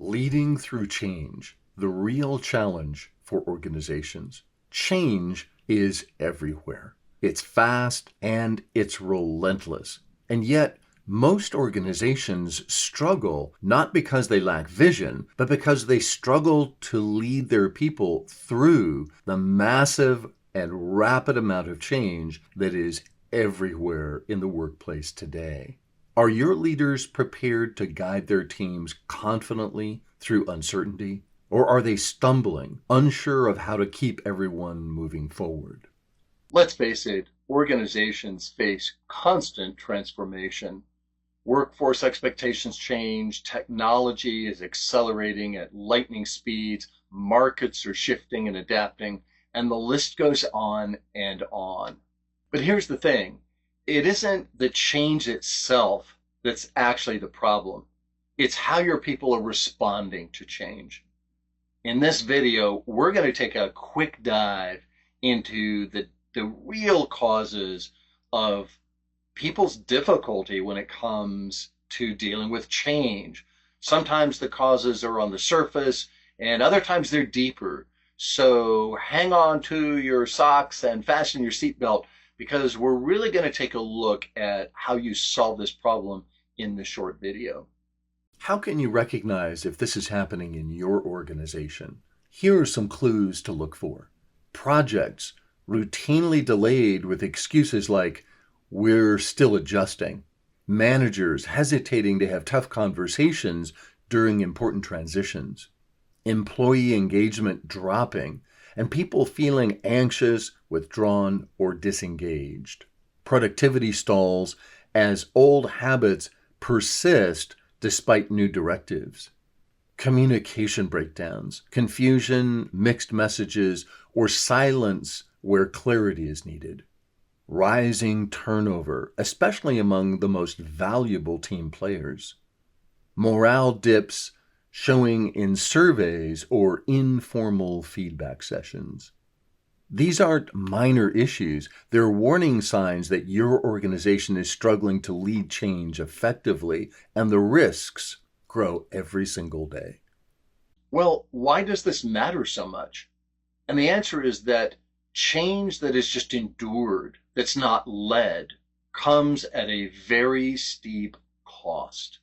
Leading through change, the real challenge for organizations. Change is everywhere. It's fast and it's relentless. And yet, most organizations struggle not because they lack vision, but because they struggle to lead their people through the massive and rapid amount of change that is everywhere in the workplace today. Are your leaders prepared to guide their teams confidently through uncertainty? Or are they stumbling, unsure of how to keep everyone moving forward? Let's face it, organizations face constant transformation. Workforce expectations change, technology is accelerating at lightning speeds, markets are shifting and adapting, and the list goes on and on. But here's the thing, it isn't the change itself that's actually the problem. It's how your people are responding to change. In this video, we're going to take a quick dive into the real causes of people's difficulty when it comes to dealing with change. Sometimes the causes are on the surface, and other times they're deeper. So hang on to your socks and fasten your seatbelt, because we're really going to take a look at how you solve this problem in this short video. How can you recognize if this is happening in your organization? Here are some clues to look for. Projects routinely delayed with excuses like, "We're still adjusting." Managers hesitating to have tough conversations during important transitions. Employee engagement dropping, and people feeling anxious, withdrawn, or disengaged. Productivity stalls as old habits persist despite new directives. Communication breakdowns, confusion, mixed messages, or silence where clarity is needed. Rising turnover, especially among the most valuable team players. Morale dips showing in surveys or informal feedback sessions. These aren't minor issues. They're warning signs that your organization is struggling to lead change effectively, and the risks grow every single day. Well, why does this matter so much? And the answer is that change that is just endured, that's not led, comes at a very steep cost.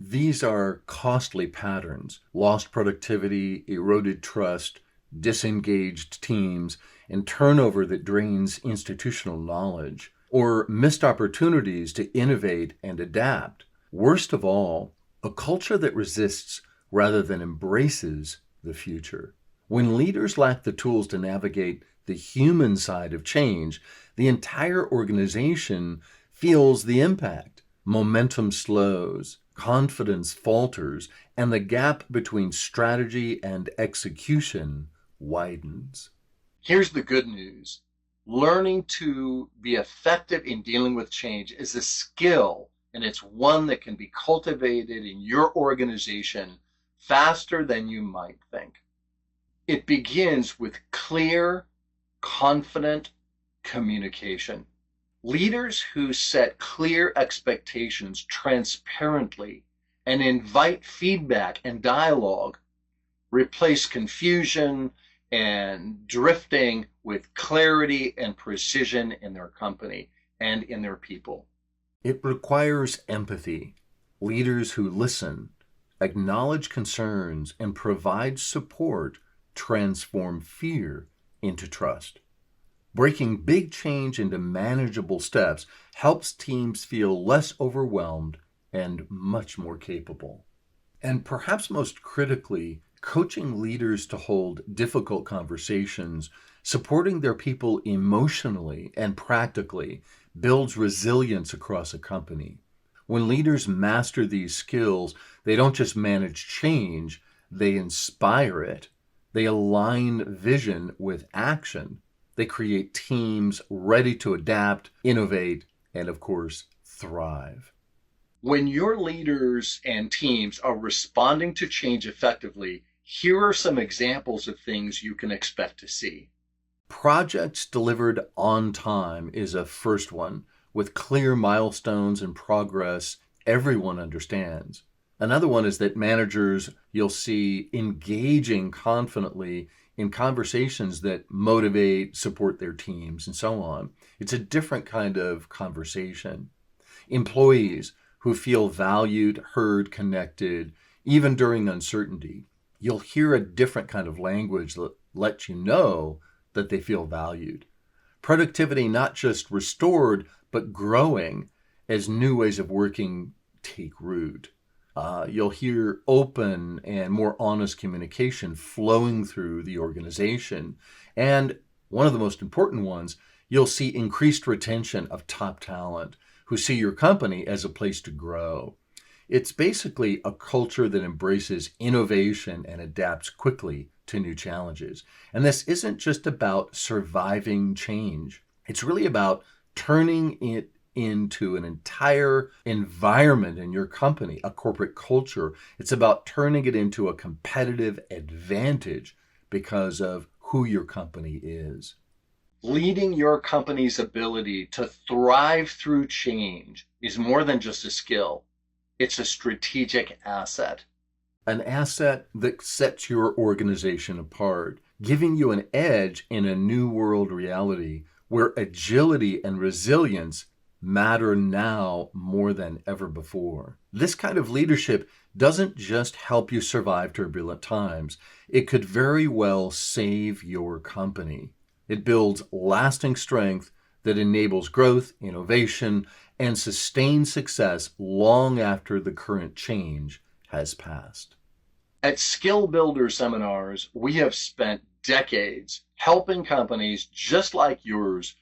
These are costly patterns: lost productivity, eroded trust, disengaged teams, and turnover that drains institutional knowledge, or missed opportunities to innovate and adapt. Worst of all, a culture that resists rather than embraces the future. When leaders lack the tools to navigate the human side of change, the entire organization feels the impact. Momentum slows, confidence falters, and the gap between strategy and execution widens. Here's the good news. Learning to be effective in dealing with change is a skill, and it's one that can be cultivated in your organization faster than you might think. It begins with clear, confident communication. Leaders who set clear expectations transparently and invite feedback and dialogue replace confusion and drifting with clarity and precision in their company and in their people. It requires empathy. Leaders who listen, acknowledge concerns, and provide support transform fear into trust. Breaking big change into manageable steps helps teams feel less overwhelmed and much more capable. And perhaps most critically, coaching leaders to hold difficult conversations, supporting their people emotionally and practically, builds resilience across a company. When leaders master these skills, they don't just manage change, they inspire it. They align vision with action. They create teams ready to adapt, innovate, and of course, thrive. When your leaders and teams are responding to change effectively, here are some examples of things you can expect to see. Projects delivered on time is a first one, with clear milestones and progress everyone understands. Another one is that managers you'll see engaging confidently in conversations that motivate, support their teams, and so on. It's a different kind of conversation. Employees who feel valued, heard, connected, even during uncertainty. You'll hear a different kind of language that lets you know that they feel valued. Productivity not just restored, but growing as new ways of working take root. You'll hear open and more honest communication flowing through the organization. And one of the most important ones, you'll see increased retention of top talent who see your company as a place to grow. It's basically a culture that embraces innovation and adapts quickly to new challenges. And this isn't just about surviving change, it's really about turning it into an entire environment in your company, a corporate culture. It's about turning it into a competitive advantage because of who your company is. Leading your company's ability to thrive through change is more than just a skill, it's a strategic asset. An asset that sets your organization apart, giving you an edge in a new world reality where agility and resilience matter now more than ever before. This kind of leadership doesn't just help you survive turbulent times, it could very well save your company. It builds lasting strength that enables growth, innovation, and sustained success long after the current change has passed. At Skill Builder seminars, we have spent decades helping companies just like yours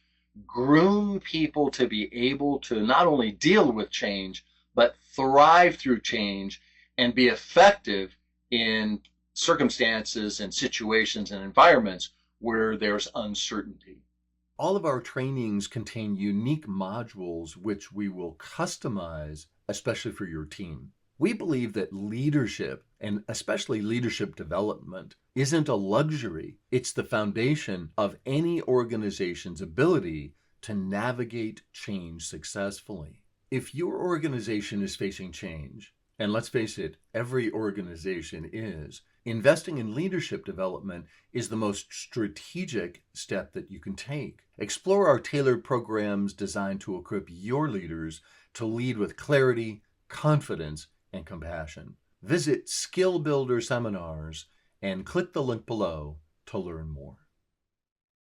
groom people to be able to not only deal with change, but thrive through change and be effective in circumstances and situations and environments where there's uncertainty. All of our trainings contain unique modules which we will customize, especially for your team. We believe that leadership, and especially leadership development, isn't a luxury. It's the foundation of any organization's ability to navigate change successfully. If your organization is facing change, and let's face it, every organization is, investing in leadership development is the most strategic step that you can take. Explore our tailored programs designed to equip your leaders to lead with clarity, confidence, and compassion. Visit Skill Builder Seminars and click the link below to learn more.